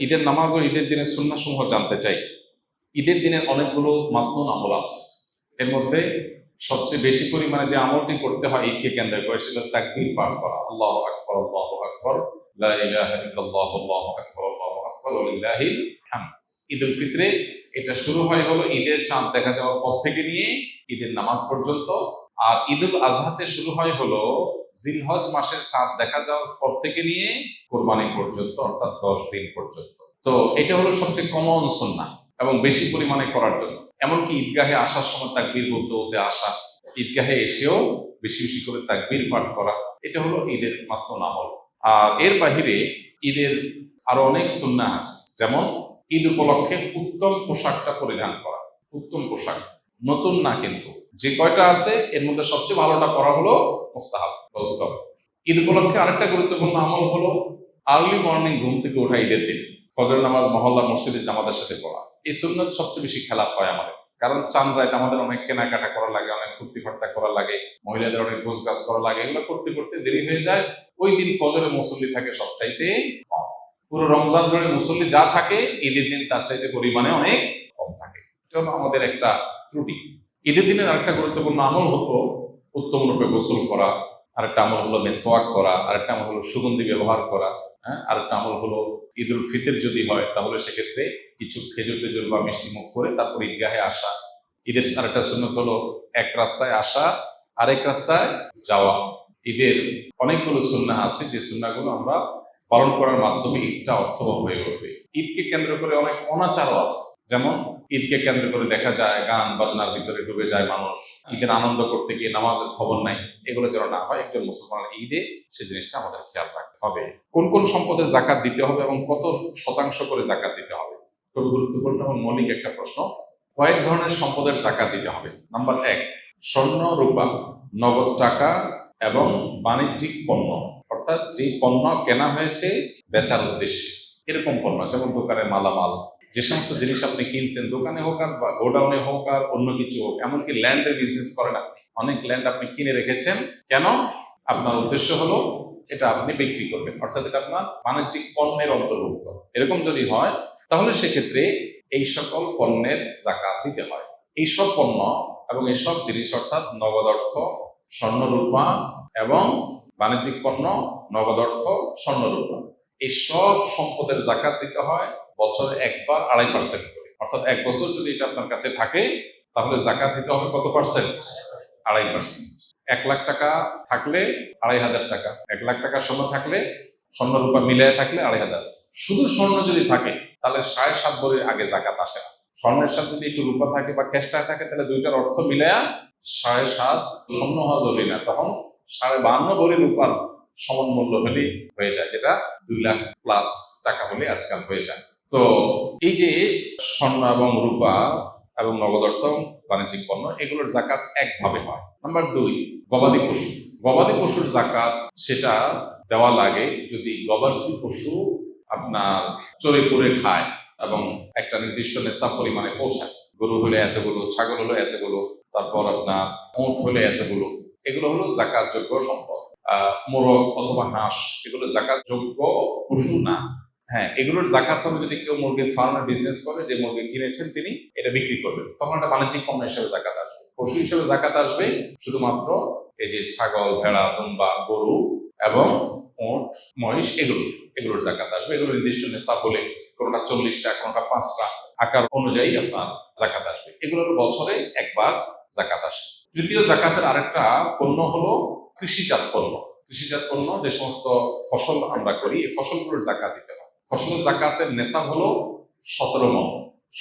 ঈদের নামাজ ও ঈদের দিনের সুন্নাহ সমূহ জানতে চাই। ঈদের দিনের অনেকগুলো মাসনুন আমল আছে। এর মধ্যে সবচেয়ে বেশি পরিমাণে যে আমলটি করতে হয় ঈদকে কেন্দ্র করে সেটা তাকবীর পাঠ করা, আল্লাহু আকবার আল্লাহু আকবার, লা ইলাহা ইল্লাল্লাহ আল্লাহু আকবার আল্লাহু আকবার ওয়া লিল্লাহিল হামদ। ঈদুল ফিতরে এটা শুরু হয় হলো ঈদের চাঁদ দেখা যাওয়ার পর থেকে নিয়ে ঈদের নামাজ পর্যন্ত। আর ঈদুল আজহাতে শুরু হয় হলো জিলহজ মাসের চাঁদ দেখা যাওয়ার পর থেকে নিয়ে কোরবানি পর্যন্ত, অর্থাৎ 10 দিন পর্যন্ত। তো এটা হলো সবচেয়ে কমন সুন্নাহ এবং বেশি পরিমাণে করার জন্য। এমনকি ঈদগাহে আসার সময় তাকবীর বলতে বলতে আসা, ঈদগাহে এসেও বেশি বেশি করে তাকবীর পাঠ করা, এটা হলো ঈদের মাসনুন আমল। আর এর বাহিরে ঈদের আরো অনেক সুন্নাহ আছে, যেমন ঈদ উপলক্ষে উত্তম পোশাকটা পরিধান করা। উত্তম পোশাক, নতুন না কিন্তু, যে কয়টা আছে এর মধ্যে সবচেয়ে ভালোটা করা হলো মুস্তাহাব বা উত্তম। ঈদ উপলক্ষে আরেকটা গুরুত্বপূর্ণ আমল হলো আর্লি মর্নিং ঘুম থেকে ওঠা ঈদের দিন, ফজর নামাজ মহল্লা মসজিদের জামাতের সাথে পড়া। এই সুন্নাত সবচেয়ে বেশি খেলাফ হয় আমাদের, কারণ চাঁদ রাত আমাদের অনেক কেনাকাটা করা লাগে, অনেক ফুর্তি ফার্তা করা লাগে, মহিলাদের অনেক গোছ গাছ করা লাগে, এগুলো করতে করতে দেরি হয়ে যায়। ওই দিন ফজরে মুসল্লি থাকে সবচাইতে কম। পুরো রমজান ধরে মুসল্লি যা থাকে ঈদের দিন তার চাইতে পরিমাণে অনেক কম থাকে। এটা হলো আমাদের একটা ত্রুটি। ঈদের দিনের আরেকটা গুরুত্বপূর্ণ আমল হলো উত্তম রূপে গোসল করা, আরেকটা আমল হলো মেসওয়াক করা, আরেকটা আমল হলো সুগন্ধি ব্যবহার করা, আরেকটা আমল হলো ঈদুল ফিতর যদি হয় তাহলে সেক্ষেত্রে কিছু খেজুর টেজুর বা মিষ্টি মুখ করে তারপর ঈদগাহে আসা। ঈদের আরেকটা সুন্নত হলো এক রাস্তায় আসা, আরেক রাস্তায় যাওয়া। ঈদের অনেকগুলো সুন্নাহ আছে যে সুন্নাহগুলো আমরা পালন করার মাধ্যমে ঈদটা অর্থবহ হয়ে উঠবে। ঈদকে কেন্দ্র করে অনেক অনাচারও আছে, যেমন ঈদকে কেন্দ্র করে দেখা যায় গান বাজনার ভিতরে ডুবে যায় মানুষ, ঈদের আনন্দ করতে গিয়ে নামাজের খবর নাই। এগুলো যেন না হয়, একজন মুসলমান ঈদে সে জিনিসটা আমাদের খেয়াল রাখতে হবে। কোন কোন সম্পদের জাকাত দিতে হবে এবং কত শতাংশ করে জাকাত দিতে হবে, খুব গুরুত্বপূর্ণ এবং মৌলিক একটা প্রশ্ন। কয়েক ধরনের সম্পদের জাকাত দিতে হবে। নাম্বার 1, স্বর্ণ রূপা, নগদ টাকা এবং বাণিজ্যিক পণ্য, অর্থাৎ যে পণ্য কেনা হয়েছে বেচার উদ্দেশ্যে, এরকম পণ্য, যেমন দোকানের মালামাল, যে সমস্ত জিনিস আপনি কিনছেন দোকানে হোক আর বা গোডাউনে হোক আর অন্য কিছু হোক, এমনকি ল্যান্ডের বিজনেস করেন আপনি, অনেক ল্যান্ড আপনি কিনে রেখেছেন, কেন? আপনার উদ্দেশ্য হলো এটা আপনি বিক্রি করবেন, অর্থাৎ এটা আপনার বাণিজ্যিক পণ্যের অন্তর্ভুক্ত। এরকম যদি হয় তাহলে সেক্ষেত্রে এই সকল পণ্যের জাকাত দিতে হয়। এইসব পণ্য এবং এইসব জিনিস, অর্থাৎ নগদ অর্থ, স্বর্ণরূপা এবং বাণিজ্যিক পণ্য, নগদ অর্থ, স্বর্ণরূপা, এই সব সম্পদের জাকাত দিতে হয় বছরে একবার 2.5% করে। অর্থাৎ 1 বছর যদি এটা আপনার কাছে থাকে তাহলে জাকাত দিতে হবে কত পার্সেন্ট? 2.5%। 1 লাখ টাকা থাকলে 2,500 টাকা, 1 লাখ টাকা স্বর্ণ থাকলে, স্বর্ণ রূপা মিলিয়ে থাকলে 2,500। শুধু স্বর্ণ যদি থাকে তাহলে 7.5 ভরির আগে জাকাত আসে না। স্বর্ণের সাথে যদি একটু রূপা থাকে বা ক্যাশ টাকা থাকে তাহলে দুইটার অর্থ মিলায়া 7.5 স্বর্ণ হওয়া জরুরি না, তখন 52.5 ভরি রূপার সমান মূল্য হলেই হয়ে যায়, যেটা 2 লাখ প্লাস টাকা হলে আজকাল হয়ে যায়। তো এই যে স্বর্ণ এবং রূপা এবং নগদ অর্থ, বাণিজ্যিক পণ্য, এগুলোর জাকাত একভাবে হয়। নাম্বার 2, গবাদি পশু। গবাদি পশুর জাকাত সেটা দেওয়া লাগে যদি গবাদি পশু আপনার চরে পড়ে খায় এবং একটা নির্দিষ্ট নেশাব পরিমাণে পৌঁছায়। গরু হলে এতগুলো, ছাগল হলে এতগুলো, তারপর আপনার উট হলে এতগুলো, এগুলো হলো জাকাতযোগ্য সম্পদ। মোরগ অথবা হাঁস, এগুলো জাকাতযোগ্য পশু না। হ্যাঁ, এগুলোর জাকাত হবে যদি কেউ মুরগির ফার্মের বিজনেস করে, যে মুরগি কিনেছেন তিনি এটা বিক্রি করবেন, তখন একটা বাণিজ্যিক পণ্য হিসেবে জাকাত আসবে। পশু হিসেবে জাকাত আসবে শুধুমাত্র এই যে ছাগল, ভেড়া, দুম্বা, গরু এবং উট, মহিষ, এগুলোর জাকাত আসবে। এগুলো নির্দিষ্ট নেশাব হলে, কোনোটা 40টা, কোনোটা 5টা, আকার অনুযায়ী আপনার জাকাত আসবে। এগুলোর বছরে একবার জাকাত আসে। তৃতীয় জাকাতের আরেকটা পণ্য হলো কৃষিজাত পণ্য। কৃষিজাত পণ্য যে সমস্ত ফসল আমরা করি, এই ফসলগুলোর জাকাত দিতে হয়। ফসলের জাকাতের নেশাব হলো 17 মণ।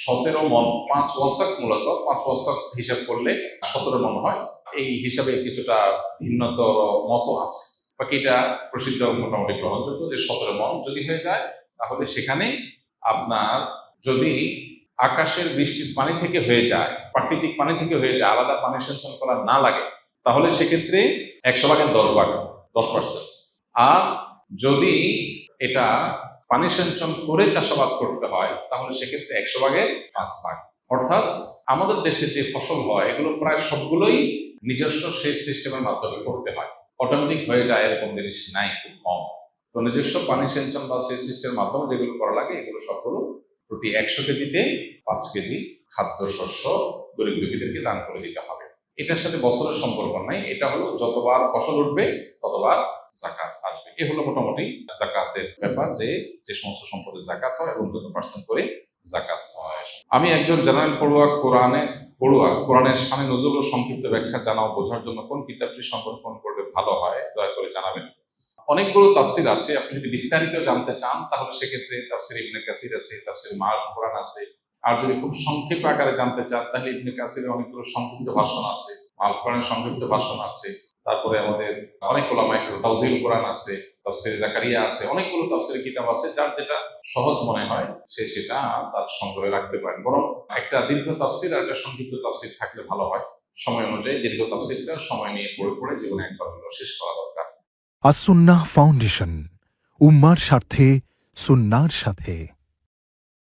17 মণ, 5 ওয়াসাক, মূলত 5 ওয়াসাক হিসাব করলে 17 মণ হয়। এই হিসাবে কিছুটা ভিন্নতর মত আছে, বাকিটা প্রসিদ্ধ মোটামুটি গ্রহণযোগ্য যে 17 মণ যদি হয়ে যায় তাহলে সেখানে আপনার যদি আকাশের বৃষ্টির পানি থেকে হয়ে যায়, প্রাকৃতিক পানি থেকে হয়ে যায়, আলাদা পানি সেচন করা না লাগে, তাহলে সেক্ষেত্রে 100 ভাগের 10 ভাগ, 10%। আর যদি এটা পানি সেচন করে চাষাবাদ করতে হয় তাহলে সেক্ষেত্রে 100 ভাগের 5 ভাগ। অর্থাৎ আমাদের দেশে যে ফসল হয় এগুলো প্রায় সবগুলোই নিজস্ব সেচ সিস্টেমের মাধ্যমে করতে হয়, অটোমেটিক হয়ে যায় এরকম জিনিস নাই, খুব কম। তো নিজস্ব পানি সেচন বা সেচ সিস্টেমের মাধ্যমে যেগুলো করা লাগে এগুলো সবগুলো প্রতি 100 কেজিতে 5 কেজি খাদ্যশস্য গরিব দুঃখীদেরকে দান করে দিতে হবে। এটার সাথে বছরের সম্পর্ক নাই, এটা হলো যতবার ফসল উঠবে ততবার জাকাত আসবে। এ হলো মোটামুটি জাকাতের ব্যাপার, যে যে সমস্ত সম্পদে জাকাত হয় এবং কত পার্সেন্ট করে জাকাত হয়। আমি একজন জেনারেল কোরআনের শানে নজরুল ও সংক্ষিপ্ত ব্যাখ্যা জানা ও বোঝার জন্য কোন কিতাবটি সংরক্ষণ করলে ভালো হয় দয়া করে জানাবেন। অনেকগুলো তাফসির আছে, আপনি যদি বিস্তারিত জানতে চান তাহলে সেক্ষেত্রে তাফসির ইবনে কাসির আছে, তাফসির মাআরিফ কোরআন আছে। আর যদি খুব সংক্ষেপে আকারে জানতে চান তাহলে ইবনে কাসিরের অনেকগুলো সংক্ষিপ্ত ভাষণ আছে, মাআরিফ কোরআনের সংক্ষিপ্ত ভাষণ আছে। তারপরে আমাদের অনেক ওলামা ইকরাম তাওজিহুল কোরআন আছে, তাফসির জাকারিয়া আছে, অনেকগুলো তাফসিরের কিতাব আছে। যার যেটা সহজ মনে হয় সে সেটা তার সংগ্রহে রাখতে পারেন। বরং একটা দীর্ঘ তাফসির আর একটা সংক্ষিপ্ত তাফসির থাকলে ভালো হয়। সময় অনুযায়ী দীর্ঘ তাফসিরটা সময় নিয়ে পড়ে জীবনে একবার হলেও শেষ করা দরকার। আস-সুন্নাহ ফাউন্ডেশন, উম্মার স্বার্থে সুন্নাহর সাথে।